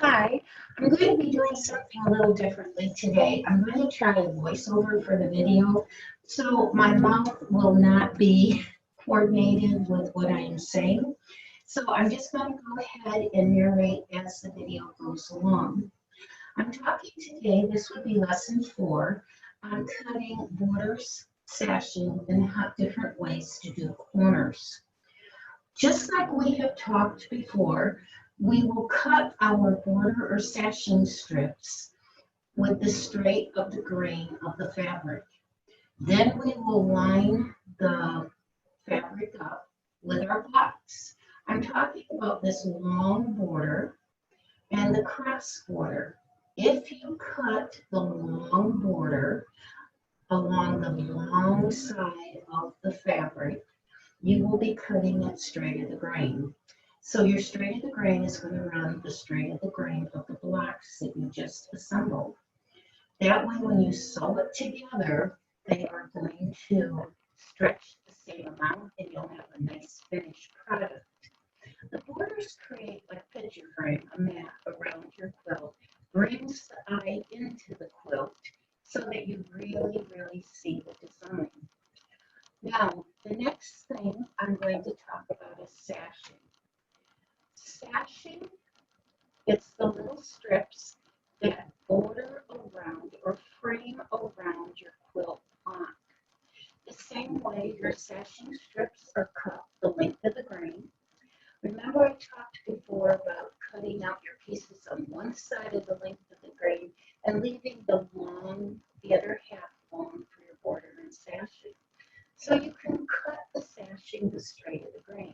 Hi, I'm going to be doing something a little differently today. I'm going to try a voiceover for the video, so my mouth will not be coordinated with what I am saying. So I'm just going to go ahead and narrate as the video goes along. I'm talking today, this would be lesson 4, on cutting borders, sashing, and different ways to do corners. Just like we have talked before, we will cut our border or sashing strips with the straight of the grain of the fabric. Then we will line the fabric up with our blocks. I'm talking about this long border and the cross border. If you cut the long border along the long side of the fabric, you will be cutting it straight of the grain. So your straight of the grain is going to run the straight of the grain of the blocks that you just assembled. That way, when you sew it together, they are going to stretch the same amount and you'll have a nice finished product. The borders create a picture frame, a mat around your quilt, brings the eye into the quilt so that you really see the design. Now, the next thing I'm going to talk about is sashing. Sashing, it's the little strips that border around or frame around your quilt block. The same way your sashing strips are cut the length of the grain. Remember I talked before about cutting out your pieces on one side of the length of the grain and leaving the other half long for your border and sashing. So you can cut the sashing the straight of the grain.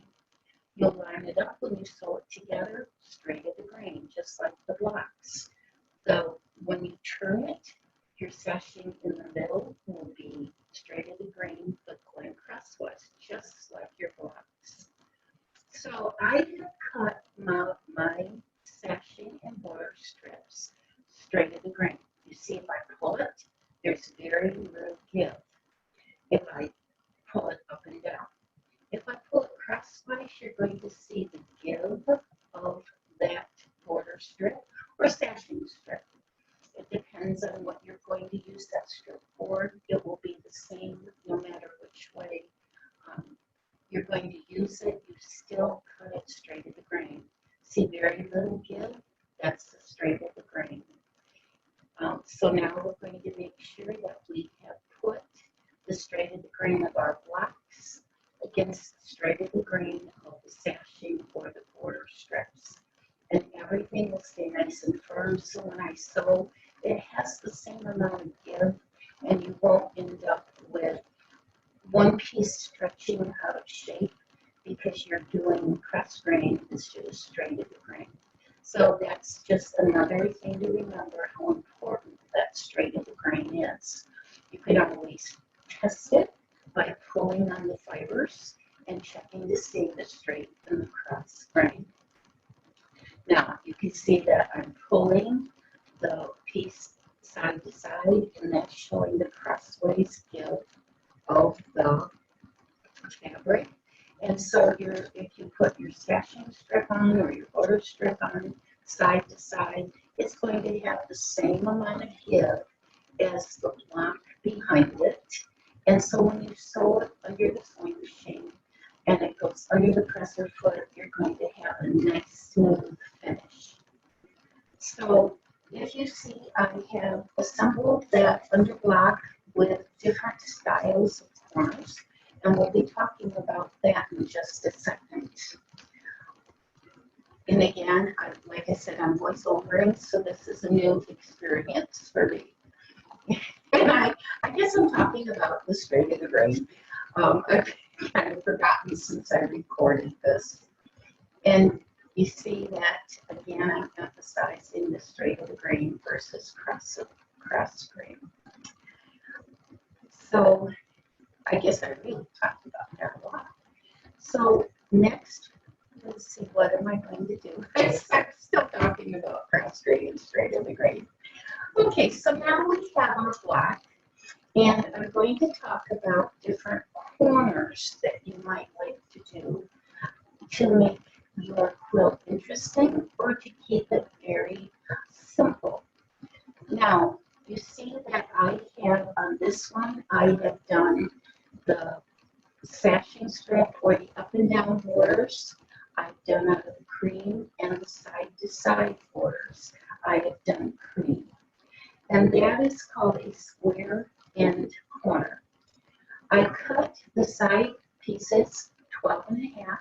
You'll line it up when you sew it together, straight of the grain, just like the blocks. So when you turn it, your sashing in the middle will be straight of the grain, but going crosswise, just like your blocks. So I have cut my sashing and border strips straight of the grain. You see, if I pull it, there's very little give. If I pull it up and down. If I pull it crosswise, you're going to see the give of that border strip or sashing strip. It depends on what you're going to use that strip for. It will be the same no matter which way you're going to use it. You still cut it straight of the grain. See, very little give, that's the straight of the grain. So now we're going to make sure that we have put the straight of the grain of our blocks against the straight of the grain of the sashing or the border strips. And everything will stay nice and firm, so when I sew, it has the same amount of give, and you won't end up with one piece stretching out of shape because you're doing cross grain instead of straight of the grain. So that's just another thing to remember, how important that straight of the grain is. You can always test it by pulling on the fibers and checking to see the straight and the cross grain. Now you can see that I'm pulling the piece side to side, and that's showing the crossways give of the fabric. And so if you put your sashing strip on or your border strip on side to side, it's going to have the same amount of give as the block behind it. And so when you sew it under the sewing machine and it goes under the presser foot, you're going to have a nice smooth finish. So if you see, I have assembled that under block with different styles of corners, and we'll be talking about that in just a second. And again, like I said, I'm voiceovering, so this is a new experience for me. And I guess I'm talking about the straight of the grain. I've kind of forgotten since I recorded this. And you see that, again, I'm emphasizing the straight of the grain versus cross grain. So I guess I really talked about that a lot. So next, let's see, what am I going to do? I'm still talking about cross grain and straight of the grain. Okay, so now we have our block, and I'm going to talk about different corners that you might like to do to make your quilt interesting or to keep it very simple. Now, you see that I have on this one, I have done the sashing strip or the up and down borders. I've done out of cream and the side to side borders. I have done cream. And that is called a square end corner. I cut the side pieces 12 and a half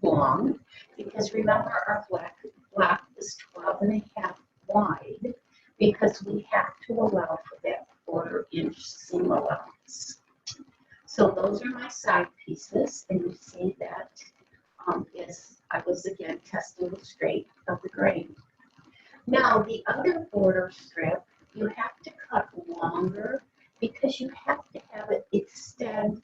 long because remember our block is 12 and a half wide because we have to allow for that 1/4 inch seam allowance. So those are my side pieces, and you see that I was again testing the straight of the grain. Now the other border strip, you have to cut longer because you have to have it extend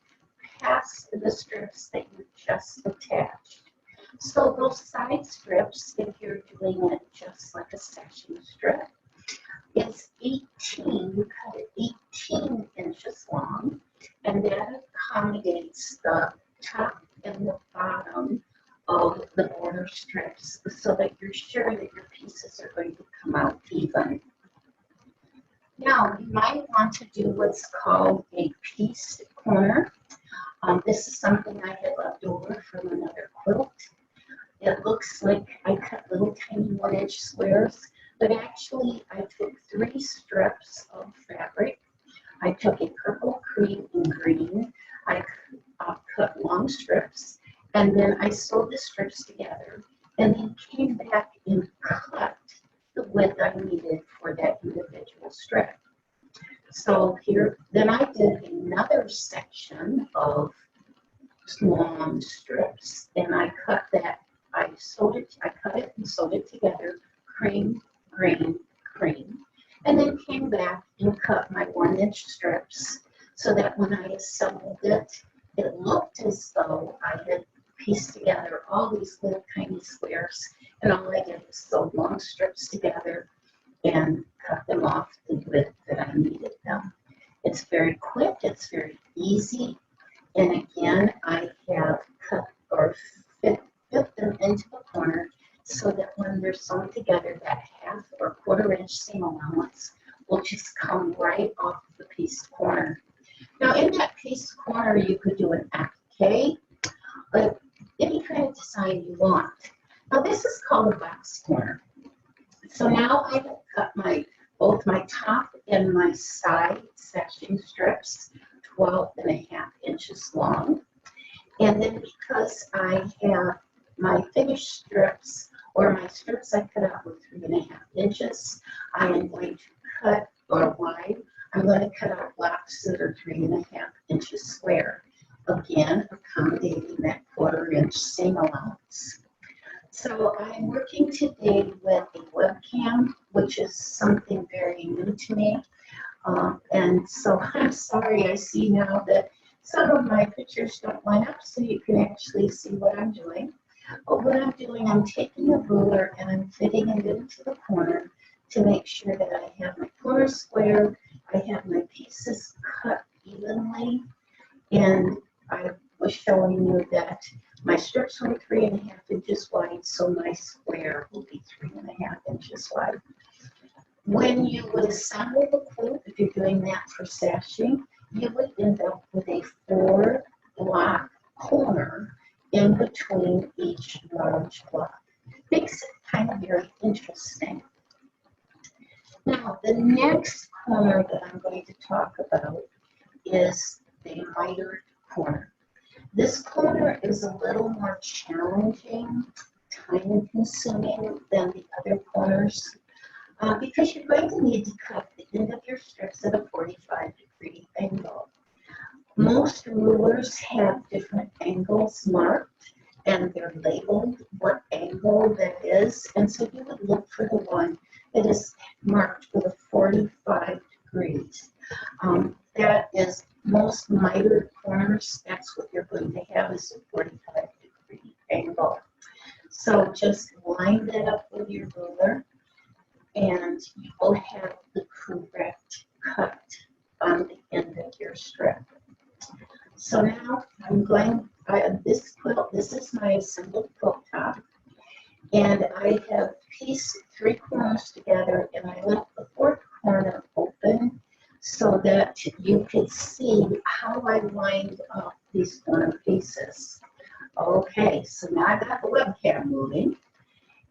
past the strips that you just attached. So those side strips, if you're doing it just like a section strip, it's 18, you cut it 18 inches long, and that accommodates the top and the bottom of the border strips so that you're sure that your pieces are going to come out even. Now, you might want to do what's called a pieced corner. This is something I had left over from another quilt. It looks like I cut little tiny 1-inch squares, but actually I took 3 strips of fabric. I took a purple, cream, and green. I cut long strips, and then I sewed the strips together, and then came back and cut the width I needed for that individual strip. So here, then I did another section of long strips, and I cut that. I cut it and sewed it together, cream, green, cream, and then came back and cut my 1-inch strips so that when I assembled it, it looked as though I had pieced together all these little tiny squares, and all I did was sew long strips together and cut them off the width that I needed them. It's very quick, it's very easy, and again, I have cut or fit them into the corner so that when they're sewn together, that 1/2 or 1/4 inch seam allowance will just come right off the pieced corner. Now, in that pieced corner, you could do an applique, but any kind of design you want. Now, this is called a box corner. So now I have cut both my top and my side section strips 12 and a half inches long. And then because I have my finished strips, or my strips I cut out with 3 and a half inches, I am going to cut, or wide, I'm going to cut out blocks that are 3 and a half inches square. Again, accommodating that 1/4 inch seam allowance. So I'm working today with a webcam, which is something very new to me. And so I'm sorry, I see now that some of my pictures don't line up so you can actually see what I'm doing. But what I'm doing, I'm taking a ruler and I'm fitting it into the corner to make sure that I have my corner square, I have my pieces cut evenly, and I was showing you that my strips were 3 and a half inches wide, so my square will be 3 and a half inches wide. When you would assemble the quilt, if you're doing that for sashing, you would end up with a 4-block corner in between each large block. Makes it kind of very interesting. Now, the next corner that I'm going to talk about is the mitered corner. This corner is a little more challenging, time-consuming than the other corners because you're going to need to cut the end of your strips at a 45-degree angle. Most rulers have different angles marked, and they're labeled what angle that is, and so you would look for the one that is marked with a 45 degrees. That is most mitered corners, that's what you're going to have is a 45-degree angle. So just line that up with your ruler, and you will have the correct cut on the end of your strip. So now I'm going, this is my assembled quilt top. And I have pieced 3 corners together, and I left the 4th corner open so that you could see how I lined up these corner pieces. Okay, so now I've got the webcam moving,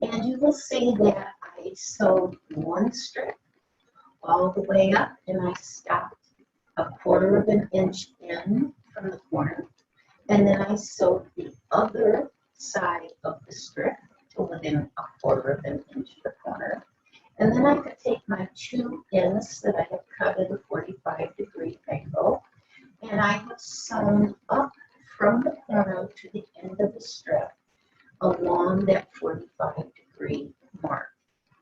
and you will see that I sewed 1 strip all the way up, and I stopped a 1/4 of an inch in from the corner, and then I sewed the other side of the strip to within a 1/4 of an inch of the corner. And then I could take my 2 ends that I have cut at a 45-degree angle, and I have sewn up from the corner to the end of the strip along that 45-degree mark.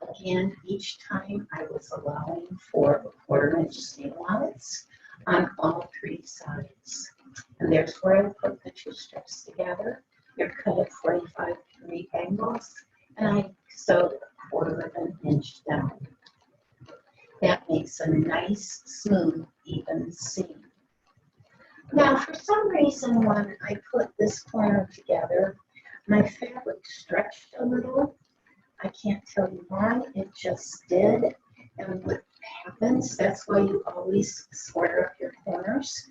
Again, each time I was allowing for a 1/4 inch seam allowance on all 3 sides. And there's where I put the 2 strips together. They're cut at 45-degree angles, and I sewed a 1/4 of an inch down. That makes a nice, smooth, even seam. Now, for some reason, when I put this corner together, my fabric stretched a little. I can't tell you why, it just did. And what happens, that's why you always square up your corners.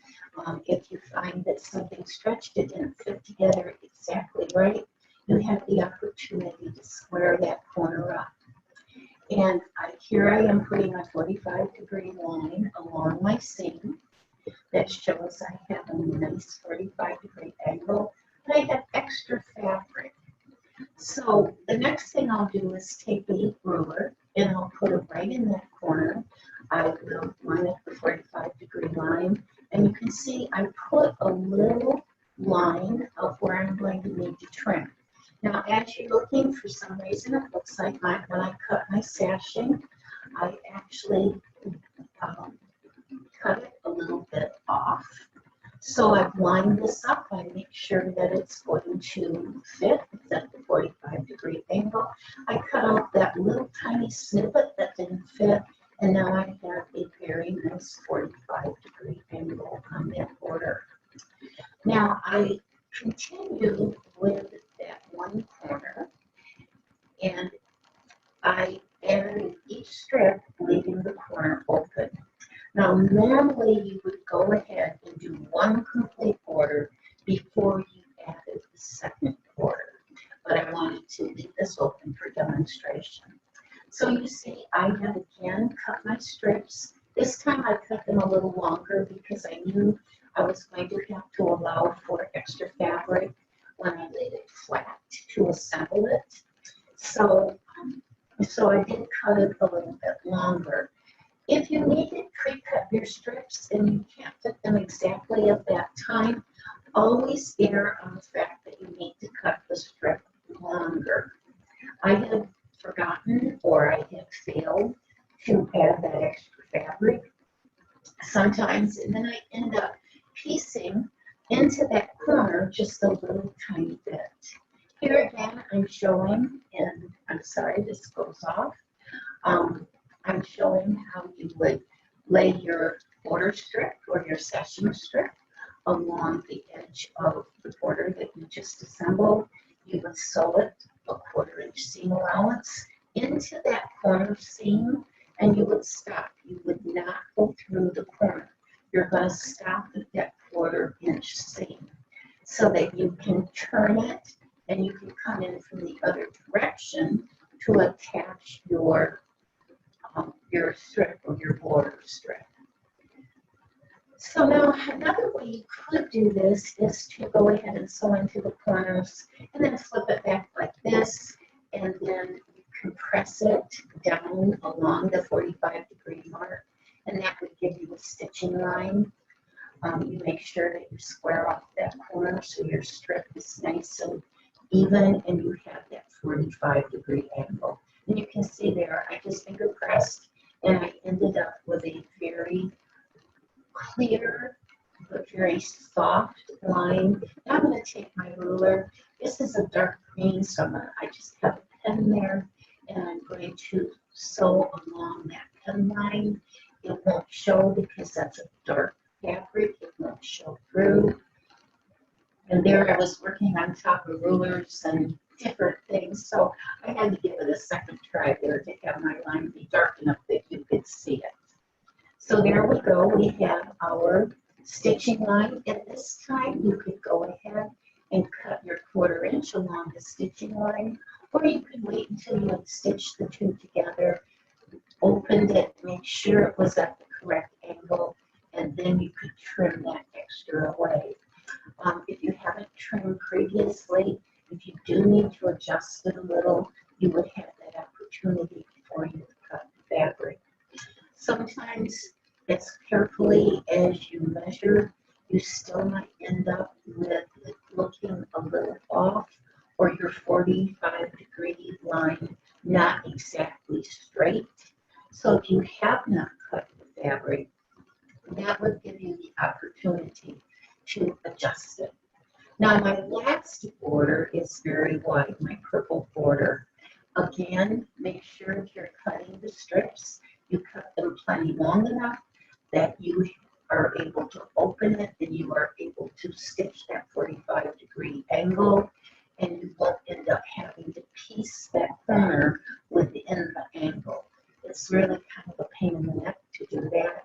If you find that something stretched, it didn't fit together exactly right, you have the opportunity to square that corner up. And here I am putting a 45-degree line along my seam that shows I have a nice 45-degree angle, but I have extra fabric. So the next thing I'll do is take the loop ruler and I'll put it right in that corner. I will line up the 45-degree line, and you can see I put a little line of where I'm going to need to trim. Now, as you're looking, for some reason, it looks like when I cut my sashing, I actually cut it a little bit off. So I've lined this up. I make sure that it's going to fit. It's at the 45-degree angle. I cut out that little tiny snippet that didn't fit, and now I have a very nice 45-degree angle on that border. Now I continue with that 1 corner, and I added each strip, leaving the corner open. Now, normally you would go ahead and do 1 complete border before you added the 2nd border, but I wanted to leave this open for demonstration. So you see, I have again cut my strips. This time I cut them a little longer because I knew I was going to have to allow for extra fabric when I laid it flat to assemble it. So I did cut it a little bit longer. If you need to pre-cut your strips and you can't fit them exactly at that time, always err on the fact that you need to cut the strip longer. I have forgotten or I have failed to add that extra fabric sometimes, and then I end up piecing into that corner just a little tiny bit. Here again, I'm showing, and I'm sorry this goes off, I'm showing how you would lay your border strip or your sashing strip along the edge of the border that you just assembled. You would sew it a 1/4 inch seam allowance into that corner seam, and you would stop. You would not go through the corner. You're going to stop at that 1/4 inch seam so that you can turn it and you can come in from the other direction to attach your strip or your border strip. So now another way you could do this is to go ahead and sew into the corners and then flip it back like this, and then you compress it down along the 45-degree mark, and that would give you a stitching line. You make sure that you square off that corner so your strip is nice and even and you have that 45-degree angle. And you can see there, I just finger pressed and I ended up with a very clear but very soft line. Now I'm going to take my ruler. This is a dark green, so I just have a pen there, and I'm going to sew along that pen line. It won't show because that's a dark fabric. It won't show through. And there I was working on top of rulers and different things. So I had to give it a second try there to have my line be dark enough that you could see it. So there we go. We have our stitching line. At this time, you could go ahead and cut your 1/4 inch along the stitching line, or you could wait until you had stitched the two together, opened it, make sure it was at the correct angle, and then you could trim that extra away. If you haven't trimmed previously, if you do need to adjust it a little, you would have that opportunity before you cut the fabric. Sometimes, as carefully as you measure, you still might end up with it looking a little off, or your 45-degree line not exactly straight. So if you have not cut the fabric, that would give you the opportunity to adjust it. Now my last border is very wide, my purple border. Again, make sure if you're cutting the strips, you cut them plenty long enough that you are able to open it and you are able to stitch that 45-degree angle, and you won't end up having to piece that corner within the angle. It's really kind of a pain in the neck to do that.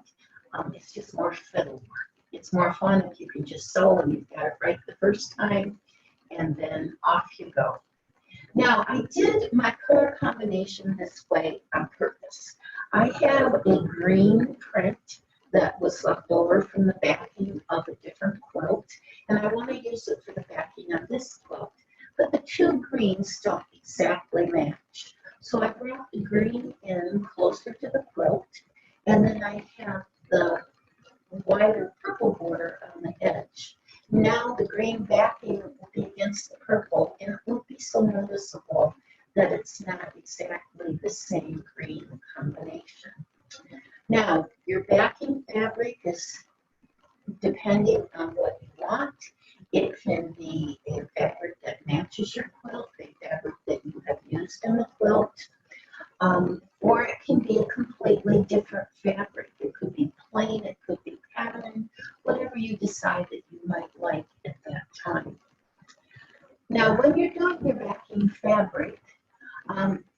It's just more fiddle work. It's more fun if you can just sew and you've got it right the first time, and then off you go. Now, I did my color combination this way on purpose. I have a green print that was left over from the backing of a different quilt, and I want to use it for the backing of this quilt. But the two greens don't exactly match. So I brought the green in closer to the quilt, and then I have the wider purple border on the edge. Now the green backing will be against the purple, and it won't be so noticeable that it's not exactly the same green combination. Now, your backing fabric is depending on what you want. It can be a fabric that matches your quilt, a fabric that you have used in the quilt, or it can be a completely different fabric. It could be plain, it could be pattern, whatever you decide that you might like at that time. Now, when you're doing your backing fabric,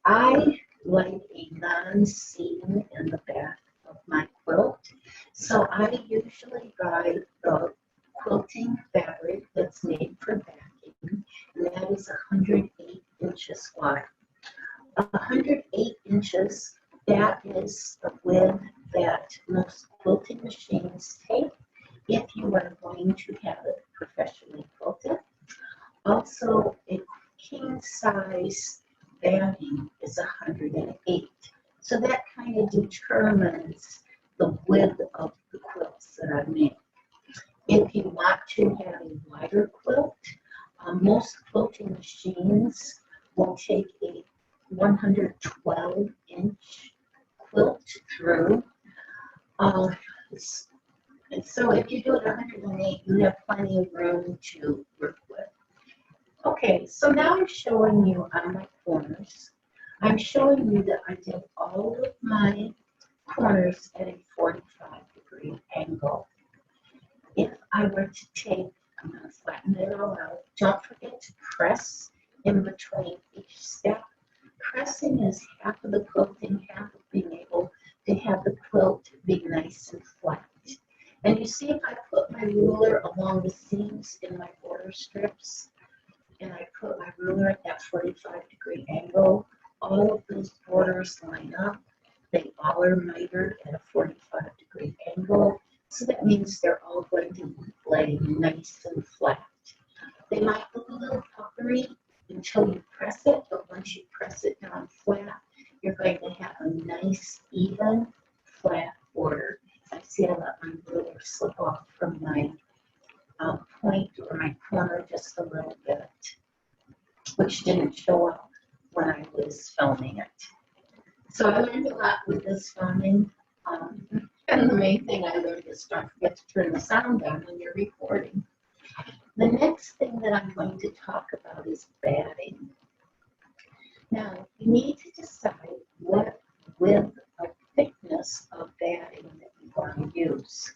I like a non-seam in the back of my quilt. So I usually buy the quilting fabric that's made for backing, and that is 108 inches wide. 108 inches, that is the width that most quilting machines take if you are going to have it professionally quilted. Also, a king size batting is 108. So that kind of determines the width of the quilts that I make. If you want to have a wider quilt, most quilting machines will take a 112-inch quilt through. And so if you do it 108, you have plenty of room to work with. Okay, so now I'm showing you on my corners. I'm showing you that I did all of my corners at a 45-degree angle. If I were to take, I'm going to flatten it all out. Don't forget to press in between each step. Pressing is half of the quilting, half of being able to have the quilt be nice and flat. And you see, if I put my ruler along the seams in my border strips, and I put my ruler at that 45-degree angle, all of those borders line up. They all are mitered at a 45-degree angle. So that means they're all going to lay nice and flat. They might look a little puckery until you press it, but once you press it down flat, you're going to have a nice, even, flat border. I see I let my ruler slip off from my point or my corner just a little bit, which didn't show up when I was filming it. So I learned a lot with this filming, and the main thing I learned is don't forget to turn the sound down when you're recording. The next thing that I'm going to talk about is batting. Now, you need to decide what width of thickness of batting that you want to use.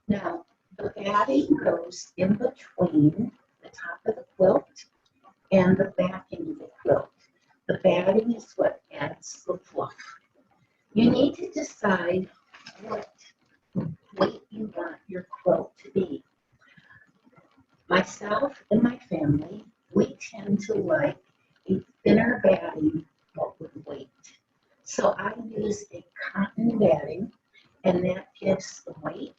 Now, the batting goes in between the top of the quilt and the backing batting is what adds the fluff. You need to decide what weight you want your quilt to be. Myself and my family, we tend to like a thinner batting but with weight. So I use a cotton batting, and that gives the weight.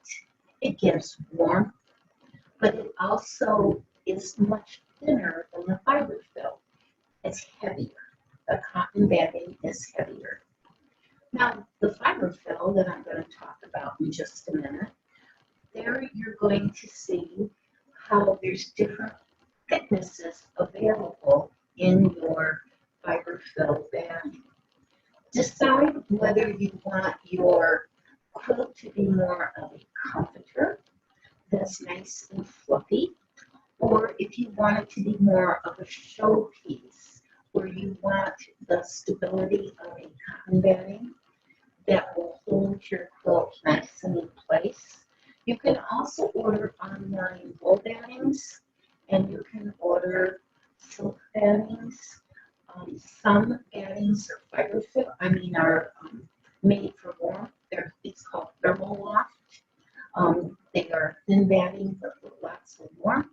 It gives warmth, but it also is much thinner than the Fiberfill. It's heavier. The cotton batting is heavier. Now, the Fiberfill that I'm going to talk about in just a minute, there you're going to see how there's different thicknesses available in your Fiberfill batting. Decide whether you want your quilt to be more of a comforter that's nice and fluffy, or if you want it to be more of a showpiece where you want the stability of a cotton batting that will hold your quilt nice and in place. You can also order online wool battings, and you can order silk battings. Some battings are Fiberfill, are made for warmth. It's called thermal loft. They are thin batting but with lots of warmth.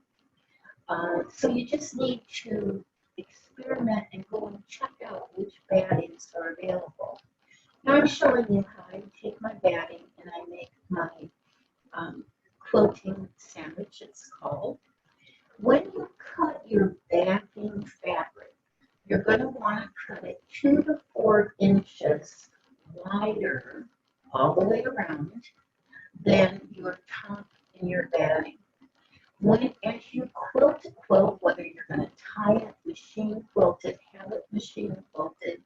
So you just need to experiment and go and check out which battings are available. Now I'm showing you how I take my batting and I make my quilting sandwich, it's called. When you cut your backing fabric, you're going to want to cut it 2 to 4 inches wider all the way around than your top and your batting. As you quilt a quilt, whether you're going to tie it, machine quilt it, have it machine quilted,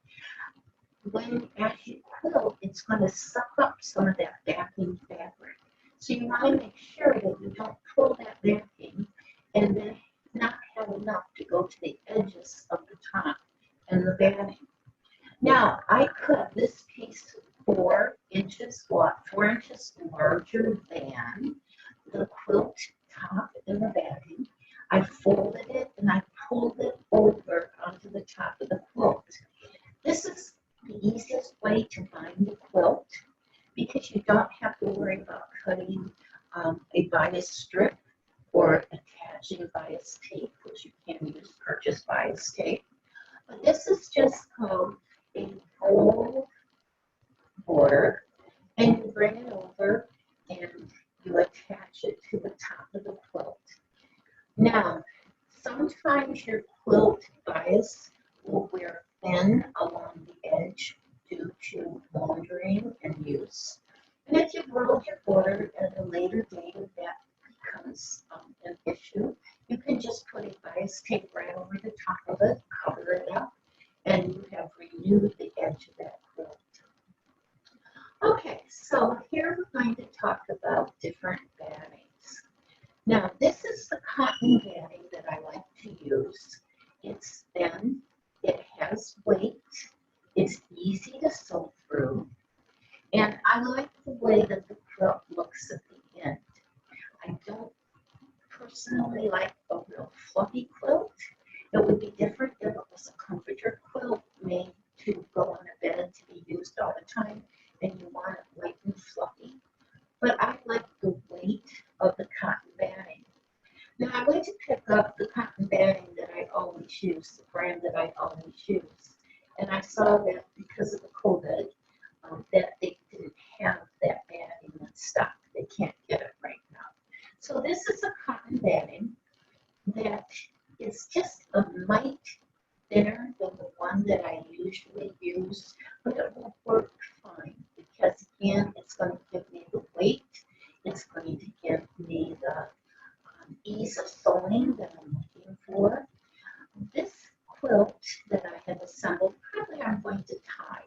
as you quilt, it's going to suck up some of that backing fabric. So you want to make sure that you don't pull that backing and then not have enough to go to the edges of the top and the batting. Now, I cut this piece 4 inches larger than the quilt top and the batting. I folded it and I pulled it over onto the top of the quilt. This is the easiest way to bind the quilt because you don't have to worry about cutting a bias strip or attaching bias tape, which you can use purchase bias tape. But this is just called a fold border, and you bring it over and you attach it to the top of the quilt. Now, sometimes your quilt bias will wear thin along the edge due to laundering and use. And if you've rolled your border at a later date, if that becomes an issue, you can just put a bias tape right over the top of it, cover it up, and you have renewed the edge of that quilt. Okay, so here we're going to talk about different battings. Now, this is the cotton batting that I like to use. It's thin, it has weight, it's easy to sew through, and I like the way that the quilt looks at the end. I don't personally like a real fluffy quilt. It would be different if it was a comforter quilt made to go on a bed to be used all the time, and you want it light and fluffy. But I like the weight of the cotton batting. Now I went to pick up the cotton batting that I always use, the brand that I always use, and I saw that because of the COVID, that they didn't have that batting in stock. They can't get it right now. So this is a cotton batting that is just a mite thinner than the one that I usually use, but it will work fine because again, it's going to give me the weight, it's going to give me the ease of sewing that I'm looking for. This quilt that I have assembled, probably I'm going to tie.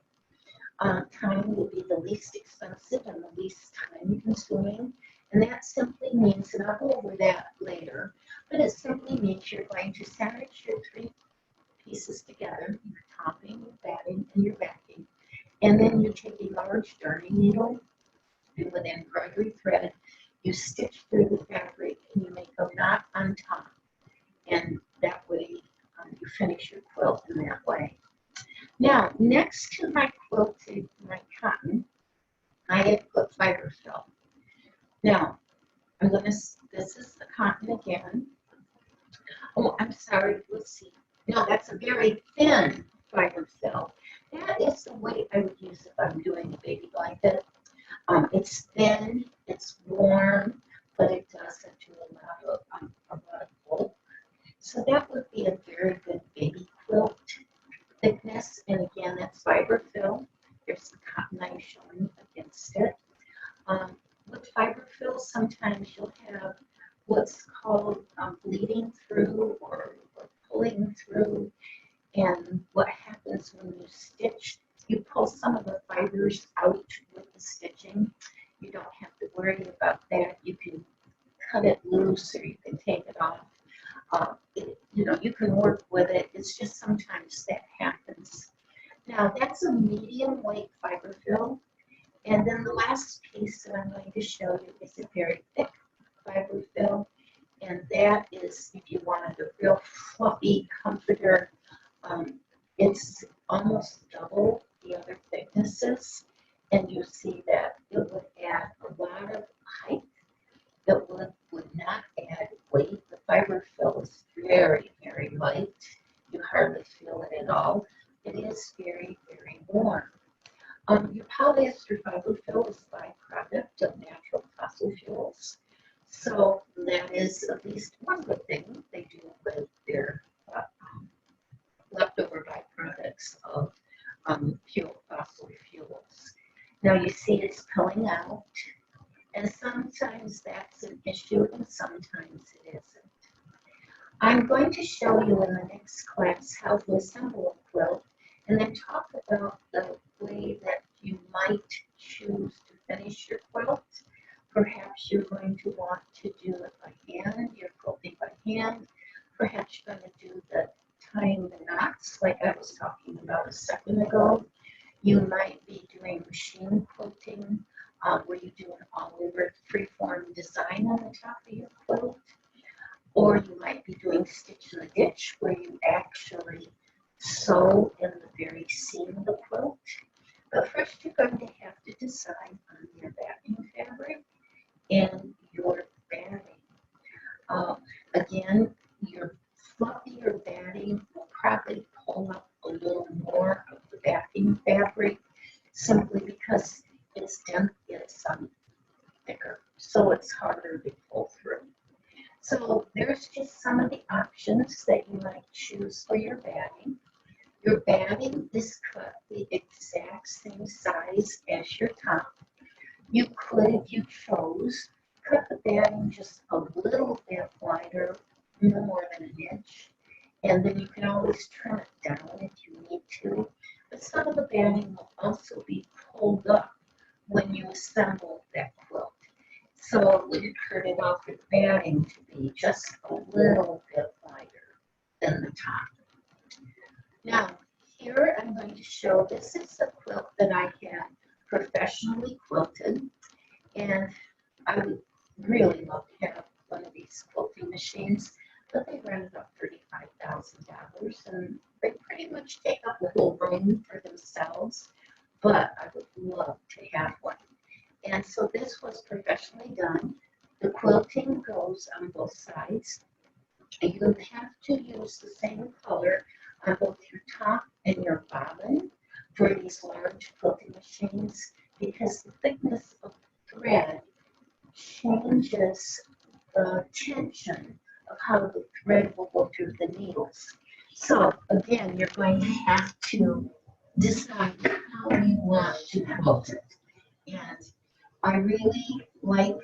Tying will be the least expensive and the least time consuming, and that simply means, and I'll go over that later, but it simply means you're going to sandwich your 3 pieces together, your topping, your batting, and your backing, and then you take a large darning needle, and with embroidery thread, you stitch through the fabric and you make a knot on top, and that way you finish your quilt in that way. Now, next to my quilted, my cotton, I have put Fiberfill. Now, this is the cotton again. Oh, I'm sorry, let's see. No, that's a very thin Fiberfill. That is the way I would use if I'm doing a baby blanket. It's thin, it's warm, but it doesn't do a lot of bulk. So that would be a very good baby quilt thickness. And again, that's Fiberfill. There's the cotton I'm showing against it. With Fiberfill, sometimes you'll have what's called bleeding through or pulling through. And what happens when you stitch, you pull some of the fibers out with the stitching. You don't have to worry about that. You can cut it loose or you can take it off. You can work with it. It's just sometimes that happens. Now that's a medium weight Fiberfill. And then the last piece that I'm going to show you is a very thick Fiberfill. And that is, if you wanted a real fluffy comforter, it's almost double the other thicknesses. And you see that it would add a lot of height. It would not add weight. The Fiberfill is very, very light. You hardly feel it at all. It is very, very warm. Your polyester Fiberfill is a byproduct of natural fossil fuels. So that is at least one good thing they do with their leftover byproducts of fossil fuels. Now you see it's pulling out, and sometimes that's an issue and sometimes it isn't. I'm going to show you in the next class how to assemble a quilt and then talk about the way that you might choose to finish your quilt. Perhaps you're going to want to do it by hand, you're quilting by hand. Perhaps you're going to do the tying the knots like I was talking about a second ago. You might be doing machine quilting where you do an all-over freeform design on the top of your quilt. Or you might be doing stitch in the ditch where you actually sew in the very seam of the quilt. But first you're going to have to decide on your backing fabric and your batting. Again, your fluffier batting will probably pull up a little more of the backing fabric simply because it's thicker, so it's harder to pull through. So there's just some of the options that you might choose for your batting. Your batting is cut the exact same size as your top. You could, if you chose, cut the batting just a little bit wider, no more than an inch, and then you can always trim it down if you need to. But some of the batting will also be pulled up when you assemble that quilt. So it wouldn't hurt at all for the batting to be just a little bit wider than the top. Now, here I'm going to show, this is a quilt that I had professionally quilted, and I would really love to have one of these quilting machines, but they run about $35,000, and they pretty much take up the whole room for themselves, but I would love to have one. And so this was professionally done. The quilting goes on both sides. And you have to use the same color on both your top and your bobbin for these large quilting machines because the thickness of the thread changes the tension of how the thread will go through the needles. So again, you're going to have to decide how you want to quilt it. And I really like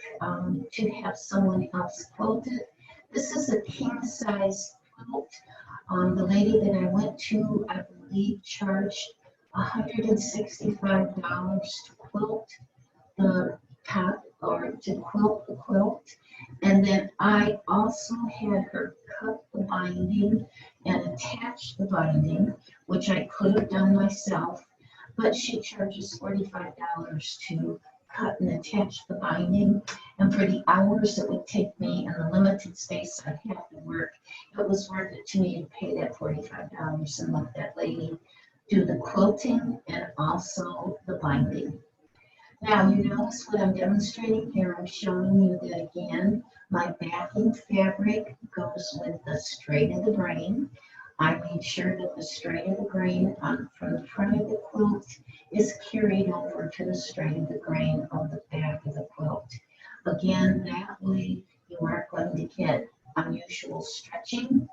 to have someone else quilt it. This is a king size quilt. The lady that I went to, I believe, charged $165 to quilt the top or to quilt the quilt. And then I also had her cut the binding and attach the binding, which I could have done myself, but she charges $45 to cut and attach the binding, and for the hours it would take me and the limited space I have to work, it was worth it to me to pay that $45 and let that lady do the quilting and also the binding. Now you notice what I'm demonstrating here. I'm showing you that again, my backing fabric goes with the straight of the grain. I made sure that the straight of the grain from the front of the quilt is carried over to the straight of the grain on the back of the quilt. Again, that way you aren't going to get unusual stretching,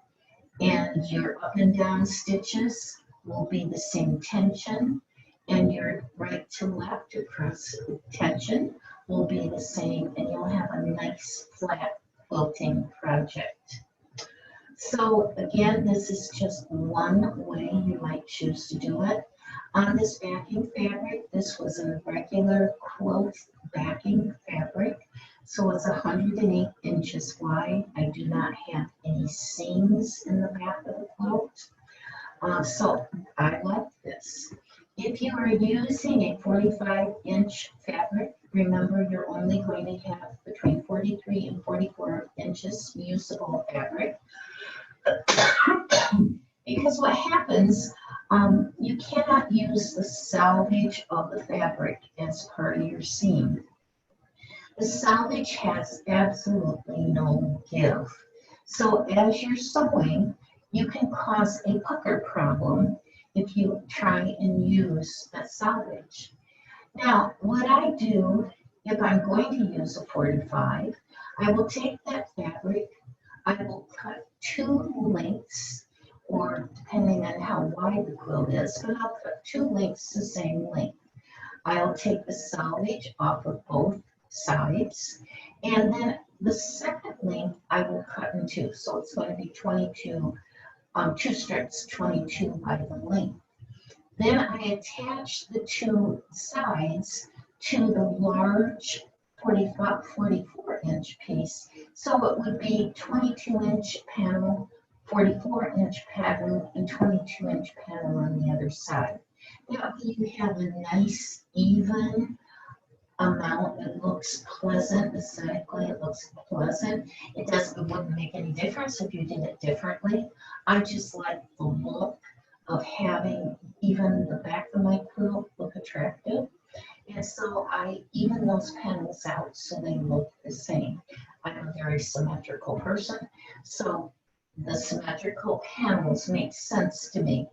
and your up and down stitches will be the same tension, and your right to left across tension will be the same, and you'll have a nice flat quilting project. So again, this is just one way you might choose to do it. On this backing fabric, this was a regular quilt backing fabric, so it's 108 inches wide. I do not have any seams in the back of the quilt, so I like this. If you are using a 45-inch fabric, remember you're only going to have between 43 and 44 inches usable fabric. Because what happens, you cannot use the selvage of the fabric as part of your seam. The selvage has absolutely no give. So as you're sewing, you can cause a pucker problem if you try and use that selvage. Now, what I do, if I'm going to use a 45, I will take that fabric, I will cut 2 lengths, or depending on how wide the quilt is, but I'll cut 2 lengths the same length. I'll take the selvage off of both sides, and then the second length I will cut in 2. So it's going to be 22, 2 strips, 22 by the length. Then I attach the 2 sides to the large 44-inch piece. So it would be 22-inch panel, 44-inch pattern, and 22-inch panel on the other side. That way you have a nice, even amount that looks pleasant aesthetically. It looks pleasant. It wouldn't make any difference if you did it differently. I just like the look of having even the back of my quilt look attractive. And so I even those panels out so they look the same. I'm a very symmetrical person, so the symmetrical panels make sense to me.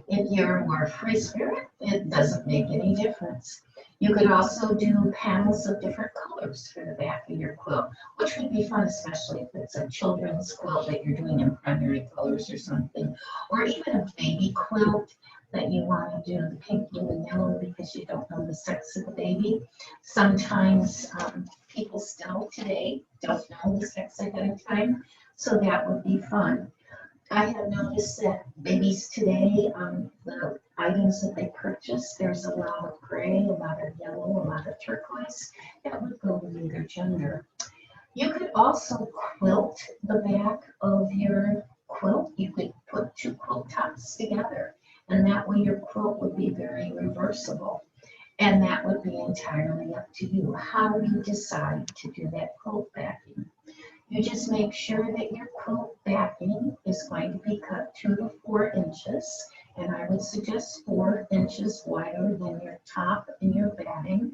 If you're more free spirit, it doesn't make any difference. You could also do panels of different colors for the back of your quilt, which would be fun, especially if it's a children's quilt that you're doing in primary colors or something, or even a baby quilt that you want to do the pink, blue, and yellow because you don't know the sex of the baby. Sometimes people still today don't know the sex ahead of time, so that would be fun. I have noticed that babies today, the items that they purchase, there's a lot of gray, a lot of yellow, a lot of turquoise. That would go with either gender. You could also quilt the back of your quilt. You could put 2 quilt tops together, and that way your quilt would be very reversible. And that would be entirely up to you. How you decide to do that quilt backing. You just make sure that your quilt backing is going to be cut 2 to 4 inches, and I would suggest 4 inches wider than your top and your batting.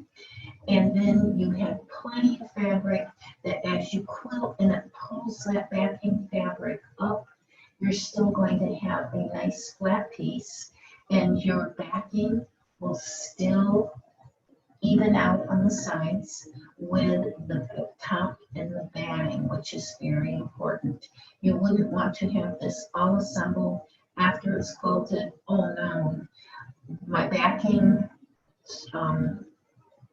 And then you have plenty of fabric that as you quilt and it pulls that backing fabric up, you're still going to have a nice flat piece, and your backing will still even out on the sides with the top and the batting, which is very important. You wouldn't want to have this all assembled after it's quilted. Oh no, my backing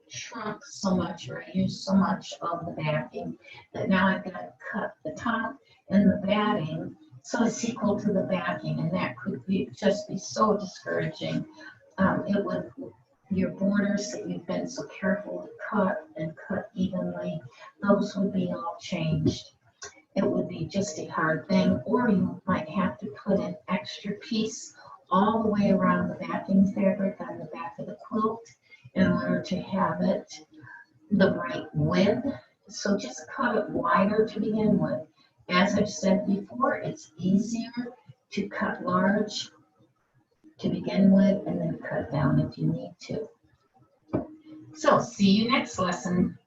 shrunk so much, or I used so much of the backing that now I've got to cut the top and the batting so it's equal to the backing, and that could be just be so discouraging. It would your borders that you've been so careful to cut evenly, those would be all changed. It would be just a hard thing, or you might have to put an extra piece all the way around the backing fabric on the back of the quilt in order to have it the right width. So just cut it wider to begin with. As I've said before, it's easier to cut large to begin with, and then cut down if you need to. So see you next lesson.